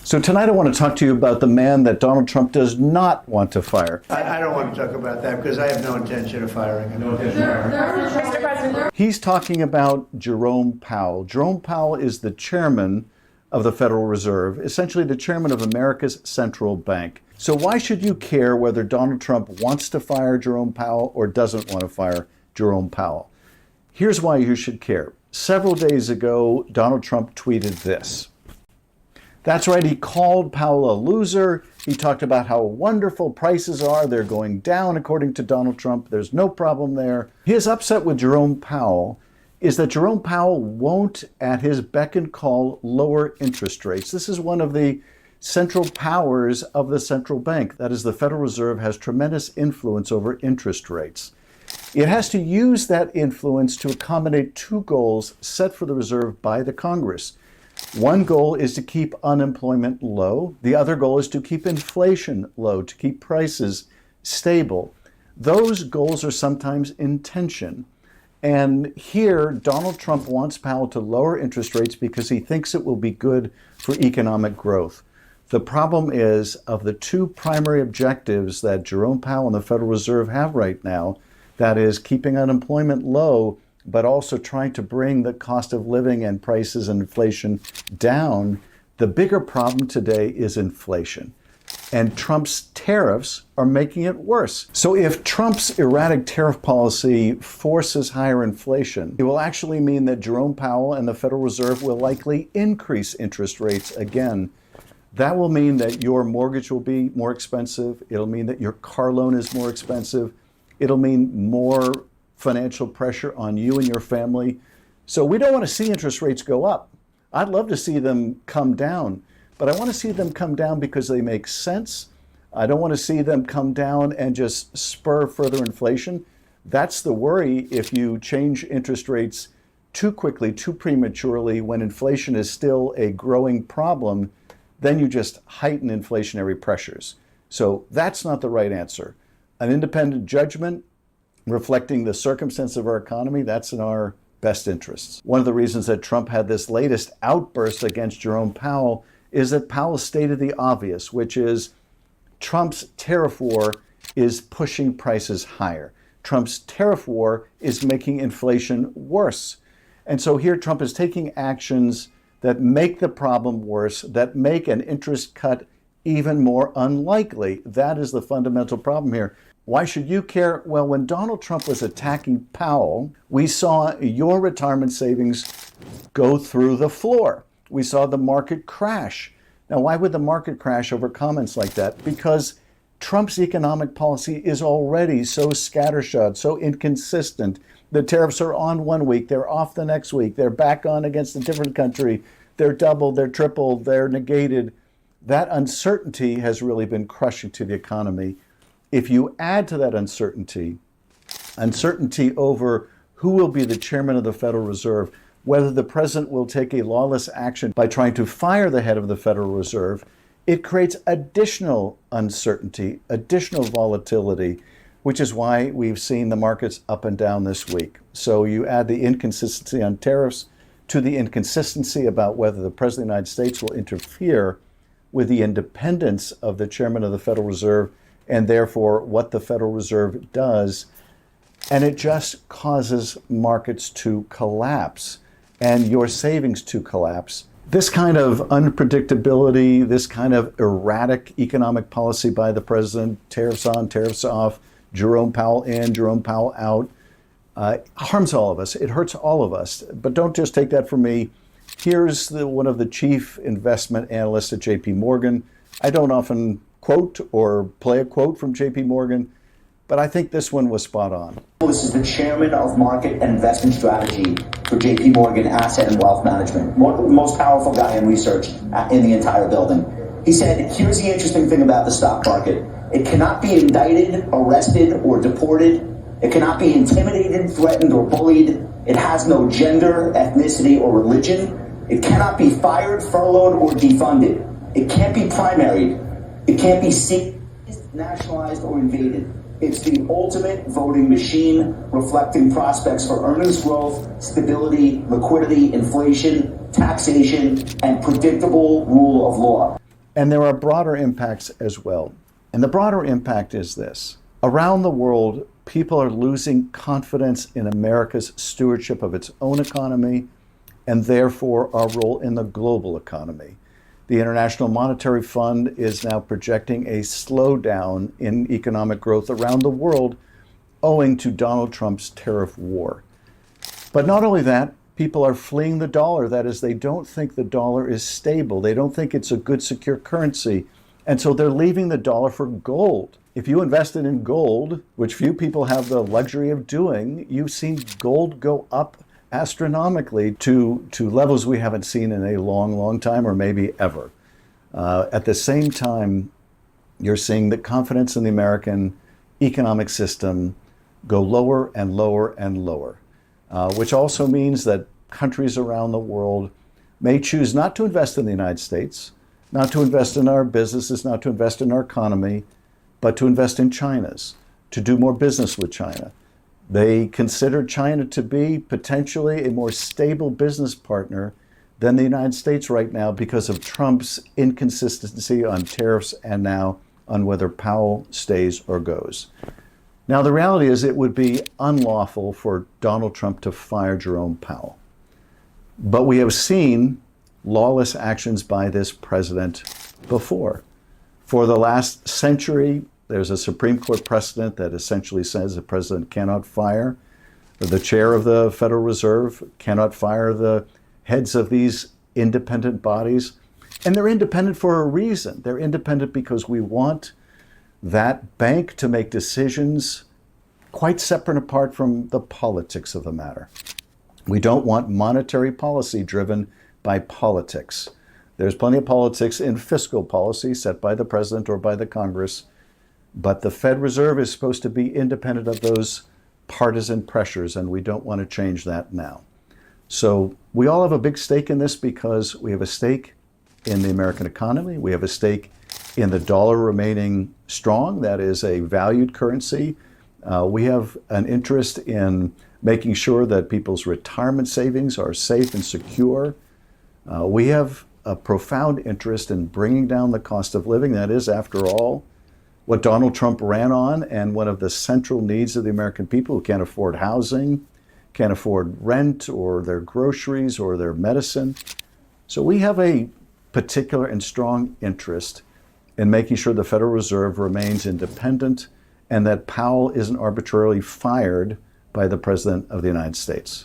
So tonight I want to talk to you about the man that Donald Trump does not want to fire. I don't want to talk about that because I have no intention of firing him. Mr. President. He's talking about Jerome Powell. Jerome Powell is the chairman of the Federal Reserve, essentially the chairman of America's central bank. So why should you care whether Donald Trump wants to fire Jerome Powell or doesn't want to fire Jerome Powell? Here's why you should care. Several days ago, Donald Trump tweeted this. That's right, he called Powell a loser. He talked about how wonderful prices are. They're going down, according to Donald Trump. There's no problem there. His upset with Jerome Powell is that Jerome Powell won't, at his beck and call, lower interest rates. This is one of the central powers of the central bank. That is, the Federal Reserve has tremendous influence over interest rates. It has to use that influence to accommodate two goals set for the Reserve by the Congress. One goal is to keep unemployment low. The other goal is to keep inflation low, to keep prices stable. Those goals are sometimes in tension. And here, Donald Trump wants Powell to lower interest rates because he thinks it will be good for economic growth. The problem is, of the two primary objectives that Jerome Powell and the Federal Reserve have right now, that is keeping unemployment low, but also trying to bring the cost of living and prices and inflation down, the bigger problem today is inflation. And Trump's tariffs are making it worse. So if Trump's erratic tariff policy forces higher inflation, it will actually mean that Jerome Powell and the Federal Reserve will likely increase interest rates again. That will mean that your mortgage will be more expensive. It'll mean that your car loan is more expensive. It'll mean more financial pressure on you and your family. So we don't want to see interest rates go up. I'd love to see them come down, but I want to see them come down because they make sense. I don't want to see them come down and just spur further inflation. That's the worry if you change interest rates too quickly, too prematurely, when inflation is still a growing problem, then you just heighten inflationary pressures. So that's not the right answer. An independent judgment reflecting the circumstance of our economy, that's in our best interests. One of the reasons that Trump had this latest outburst against Jerome Powell is that Powell stated the obvious, which is Trump's tariff war is pushing prices higher. Trump's tariff war is making inflation worse. And so here Trump is taking actions that make the problem worse, that make an interest cut even more unlikely. That is the fundamental problem here. Why should you care? Well, when Donald Trump was attacking Powell, we saw your retirement savings go through the floor. We saw the market crash. Now, why would the market crash over comments like that? Because Trump's economic policy is already so scattershot, so inconsistent. The tariffs are on one week, they're off the next week, they're back on against a different country, they're doubled, they're tripled, they're negated. That uncertainty has really been crushing to the economy. If you add to that uncertainty over who will be the chairman of the Federal Reserve, whether the president will take a lawless action by trying to fire the head of the Federal Reserve, it creates additional uncertainty, additional volatility, which is why we've seen the markets up and down this week. So you add the inconsistency on tariffs to the inconsistency about whether the president of the United States will interfere with the independence of the chairman of the Federal Reserve and therefore what the Federal Reserve does. And it just causes markets to collapse and your savings to collapse. This kind of unpredictability, this kind of erratic economic policy by the president, tariffs on, tariffs off, Jerome Powell in, Jerome Powell out, harms all of us. It hurts all of us. But don't just take that from me. Here's one of the chief investment analysts at JP Morgan. I don't often quote or play a quote from JP Morgan, but I think this one was spot on. This is the chairman of market and investment strategy for JP Morgan Asset and Wealth Management, the most powerful guy in research in the entire building. He said, here's the interesting thing about the stock market. It cannot be indicted, arrested, or deported. It cannot be intimidated, threatened, or bullied. It has no gender, ethnicity, or religion. It cannot be fired, furloughed, or defunded. It can't be primaried. It can't be seized, nationalized, or invaded. It's the ultimate voting machine, reflecting prospects for earnings growth, stability, liquidity, inflation, taxation, and predictable rule of law. And there are broader impacts as well. And the broader impact is this. Around the world, people are losing confidence in America's stewardship of its own economy and therefore our role in the global economy. The International Monetary Fund is now projecting a slowdown in economic growth around the world owing to Donald Trump's tariff war. But not only that, people are fleeing the dollar. That is, they don't think the dollar is stable. They don't think it's a good, secure currency. And so they're leaving the dollar for gold. If you invested in gold, which few people have the luxury of doing, you've seen gold go up astronomically to levels we haven't seen in a long, long time, or maybe ever. At the same time, you're seeing the confidence in the American economic system go lower and lower and lower, which also means that countries around the world may choose not to invest in the United States, not to invest in our businesses, not to invest in our economy, but to invest in China's, to do more business with China. They consider China to be potentially a more stable business partner than the United States right now because of Trump's inconsistency on tariffs and now on whether Powell stays or goes. Now, the reality is it would be unlawful for Donald Trump to fire Jerome Powell. But we have seen lawless actions by this president before. For the last century, there's a Supreme Court precedent that essentially says the president cannot fire the chair of the Federal Reserve, cannot fire the heads of these independent bodies. And they're independent for a reason. They're independent because we want that bank to make decisions quite separate and apart from the politics of the matter. We don't want monetary policy driven by politics. There's plenty of politics in fiscal policy set by the president or by the Congress, but the Fed Reserve is supposed to be independent of those partisan pressures, and we don't want to change that now. So we all have a big stake in this because we have a stake in the American economy. We have a stake in the dollar remaining strong. That is a valued currency. We have an interest in making sure that people's retirement savings are safe and secure. We have a profound interest in bringing down the cost of living. That is, after all, what Donald Trump ran on and one of the central needs of the American people who can't afford housing, can't afford rent or their groceries or their medicine. So we have a particular and strong interest in making sure the Federal Reserve remains independent and that Powell isn't arbitrarily fired by the President of the United States.